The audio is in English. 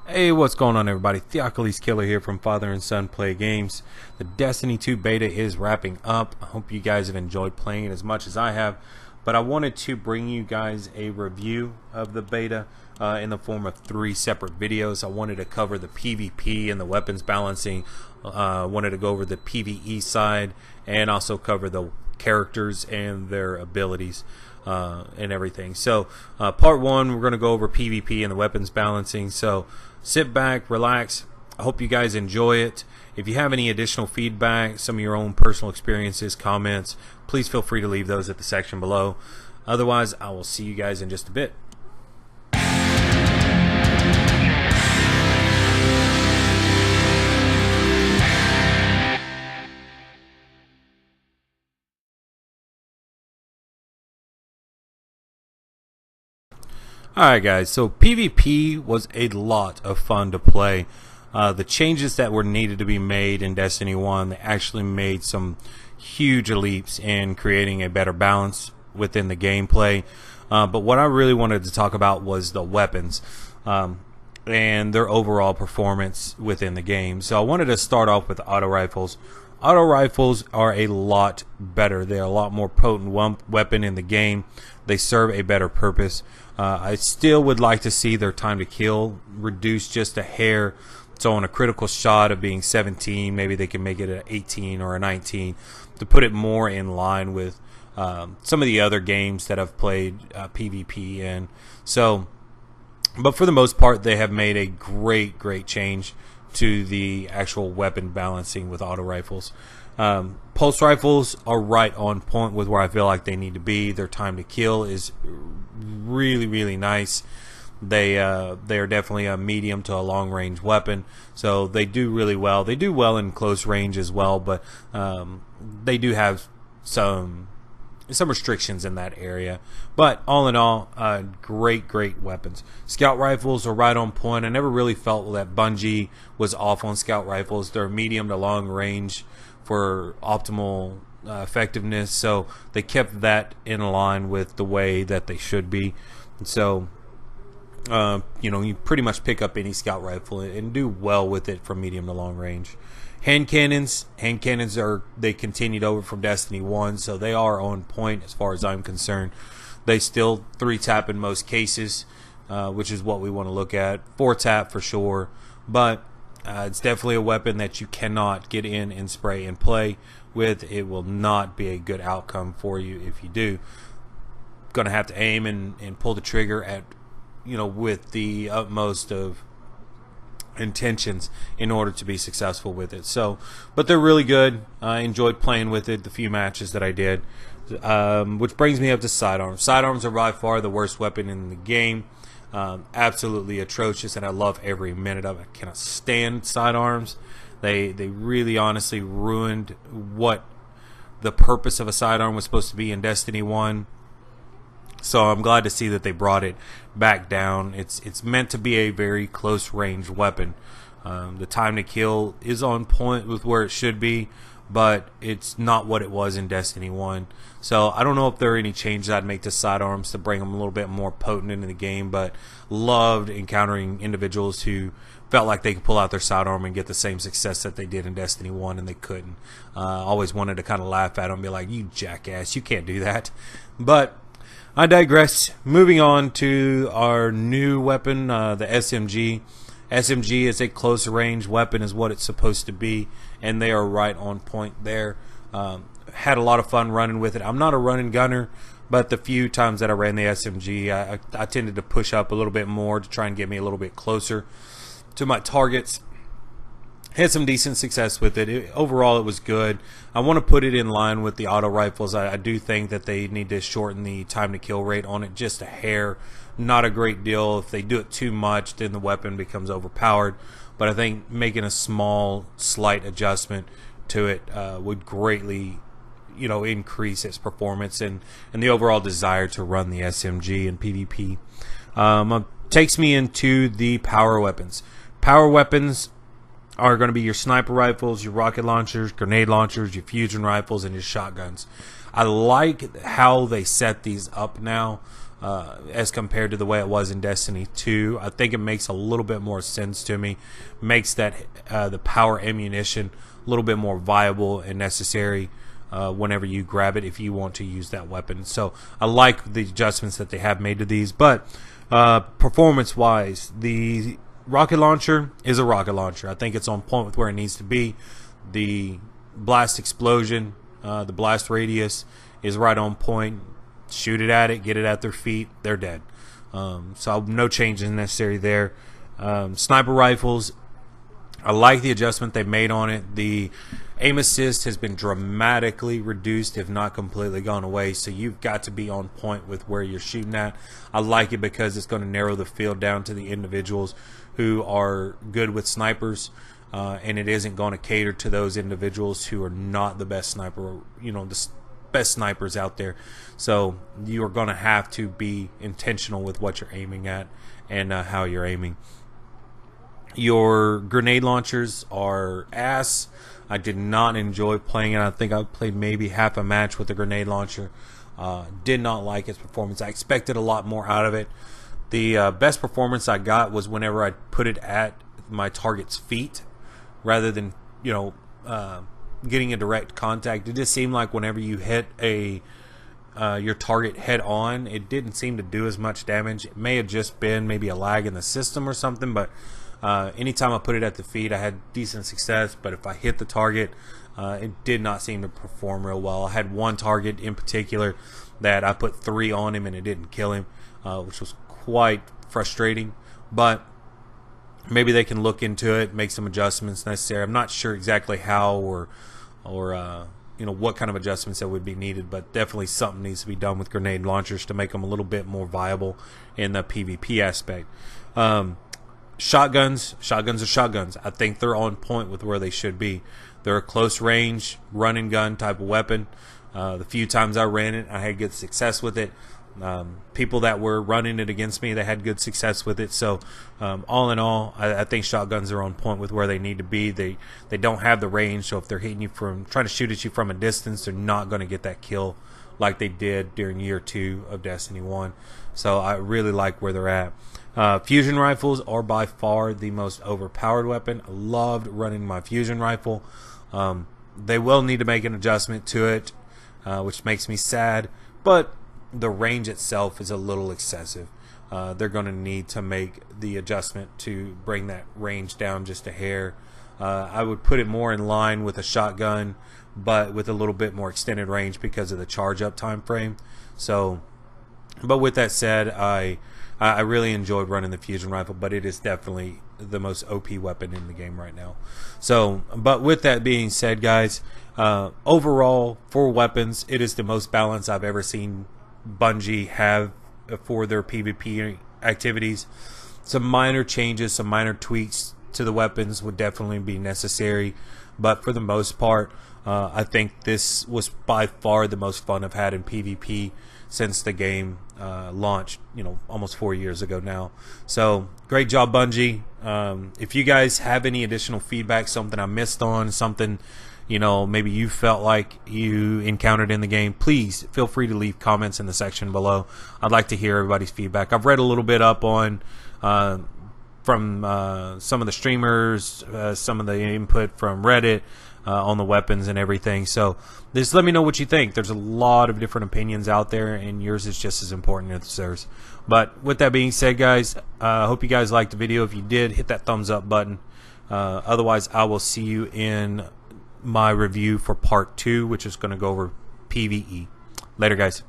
Hey, what's going on, everybody? Theophilus Killer here from Father and Son Play Games. The Destiny 2 beta is wrapping up. I hope you guys have enjoyed playing it as much as I have. But I wanted to bring you guys a review of the beta in the form of 3 separate videos. I wanted to cover the PvP and the weapons balancing. Wanted to go over the PvE side and also cover the characters and their abilities. And everything. So part 1, we're going to go over PvP and the weapons balancing. So sit back, relax. I hope you guys enjoy it. If you have any additional feedback, some of your own personal experiences, comments, please feel free to leave those at the section below. Otherwise, I will see you guys in just a bit. Alright guys, so PvP was a lot of fun to play. The changes that were needed to be made in Destiny 1, they actually made some huge leaps in creating a better balance within the gameplay. But what I really wanted to talk about was the weapons and their overall performance within the game. So I wanted to start off with auto rifles. Auto rifles are a lot better. They're a lot more potent weapon in the game. They serve a better purpose. I still would like to see their time to kill reduced just a hair. So on a critical shot of being 17, maybe they can make it an 18 or a 19 to put it more in line with some of the other games that I've played PvP in. So, but for the most part, they have made a great change to the actual weapon balancing with auto rifles. Pulse rifles are right on point with where I feel like they need to be. Their time to kill is really nice. They are definitely a medium to a long range weapon, so they do really well. They do well in close range as well, but they do have some restrictions in that area. But all in all, great weapons. Scout rifles are right on point. I never really felt that Bungie was off on scout rifles. They're medium to long range for optimal effectiveness, so they kept that in line with the way that they should be. So you know, you pretty much pick up any scout rifle and do well with it from medium to long range. Hand cannons are, they continued over from Destiny 1, so they are on point as far as I'm concerned. They still 3-tap in most cases, which is what we want to look at. 4-tap for sure, but it's definitely a weapon that you cannot get in and spray and play with. It will not be a good outcome for you if you do. Gonna have to aim and pull the trigger at, you know, with the utmost of intentions in order to be successful with it. So, but they're really good. I enjoyed playing with it the few matches that I did. Which brings me up to sidearms. Sidearms are by far the worst weapon in the game. Absolutely atrocious, and I love every minute of it. I cannot stand sidearms. They really honestly ruined what the purpose of a sidearm was supposed to be in Destiny 1. So I'm glad to see that they brought it back down. It's meant to be a very close range weapon. The time to kill is on point with where it should be, but it's not what it was in Destiny 1. So I don't know if there are any changes I'd make to sidearms to bring them a little bit more potent into the game, but loved encountering individuals who felt like they could pull out their sidearm and get the same success that they did in Destiny 1, and they couldn't. Always wanted to kind of laugh at them and be like, you jackass, you can't do that. But I digress. Moving on to our new weapon, the SMG. SMG is a close range weapon, is what it's supposed to be, and they are right on point there. Had a lot of fun running with it. I'm not a running gunner, but the few times that I ran the SMG, I tended to push up a little bit more to try and get me a little bit closer to my targets. Had some decent success with it. Overall, it was good. I want to put it in line with the auto rifles. I do think that they need to shorten the time to kill rate on it just a hair. Not a great deal. If they do it too much, then the weapon becomes overpowered. But I think making a slight adjustment to it would greatly, you know, increase its performance and the overall desire to run the SMG in PvP. Takes me into the power weapons. Power weapons are going to be your sniper rifles, your rocket launchers, grenade launchers, your fusion rifles, and your shotguns. I like how they set these up now. as compared to the way it was in Destiny 2. I think it makes a little bit more sense to me. Makes that the power ammunition a little bit more viable and necessary whenever you grab it if you want to use that weapon. So I like the adjustments that they have made to these. But performance-wise, the rocket launcher is a rocket launcher. I think it's on point with where it needs to be. The blast explosion, the blast radius is right on point. Shoot it at it, get it at their feet, they're dead. So no changes necessary there. Sniper rifles, I like the adjustment they made on it. The aim assist has been dramatically reduced, if not completely gone away. So you've got to be on point with where you're shooting at. I like it because it's going to narrow the field down to the individuals who are good with snipers. And it isn't going to cater to those individuals who are not the best sniper, the best snipers out there. So you are going to have to be intentional with what you're aiming at and how you're aiming. Your grenade launchers are ass. I did not enjoy playing it. I think I played maybe half a match with the grenade launcher. Did not like its performance. I expected a lot more out of it. The best performance I got was whenever I put it at my target's feet rather than getting a direct contact. It just seemed like whenever you hit your target head on, it didn't seem to do as much damage. It may have just been maybe a lag in the system or something, but anytime I put it at the feet, I had decent success. But if I hit the target, it did not seem to perform real well. I had one target in particular that I put 3 on him and it didn't kill him, which was quite frustrating. But maybe they can look into it, make some adjustments necessary. I'm not sure exactly how or what kind of adjustments that would be needed, but definitely something needs to be done with grenade launchers to make them a little bit more viable in the PvP aspect. Shotguns are shotguns. I think they're on point with where they should be. They're a close range, run and gun type of weapon. The few times I ran it, I had good success with it. People that were running it against me, they had good success with it. So all in all, I think shotguns are on point with where they need to be. They don't have the range, so if they're hitting you trying to shoot at you from a distance, they're not going to get that kill like they did during year 2 of Destiny 1. So I really like where they're at. Fusion rifles are by far the most overpowered weapon. I loved running my fusion rifle. They will need to make an adjustment to it, which makes me sad, but the range itself is a little excessive. They're going to need to make the adjustment to bring that range down just a hair. I would put it more in line with a shotgun, but with a little bit more extended range because of the charge up time frame. So, but with that said, I really enjoyed running the fusion rifle, but it is definitely the most OP weapon in the game right now. So, but with that being said, guys, overall for weapons, it is the most balanced I've ever seen Bungie have for their PvP activities. Some minor changes, some minor tweaks to the weapons would definitely be necessary, but for the most part, I think this was by far the most fun I've had in PvP since the game launched, almost 4 years ago now. So great job, Bungie. If you guys have any additional feedback, something I missed on, something maybe you felt like you encountered in the game, please feel free to leave comments in the section below. I'd like to hear everybody's feedback. I've read a little bit up on from some of the streamers, some of the input from Reddit on the weapons and everything. So just let me know what you think. There's a lot of different opinions out there, and yours is just as important as theirs. But with that being said, guys, I hope you guys liked the video. If you did, hit that thumbs up button. Otherwise, I will see you in my review for part 2, which is going to go over PvE. Later, guys.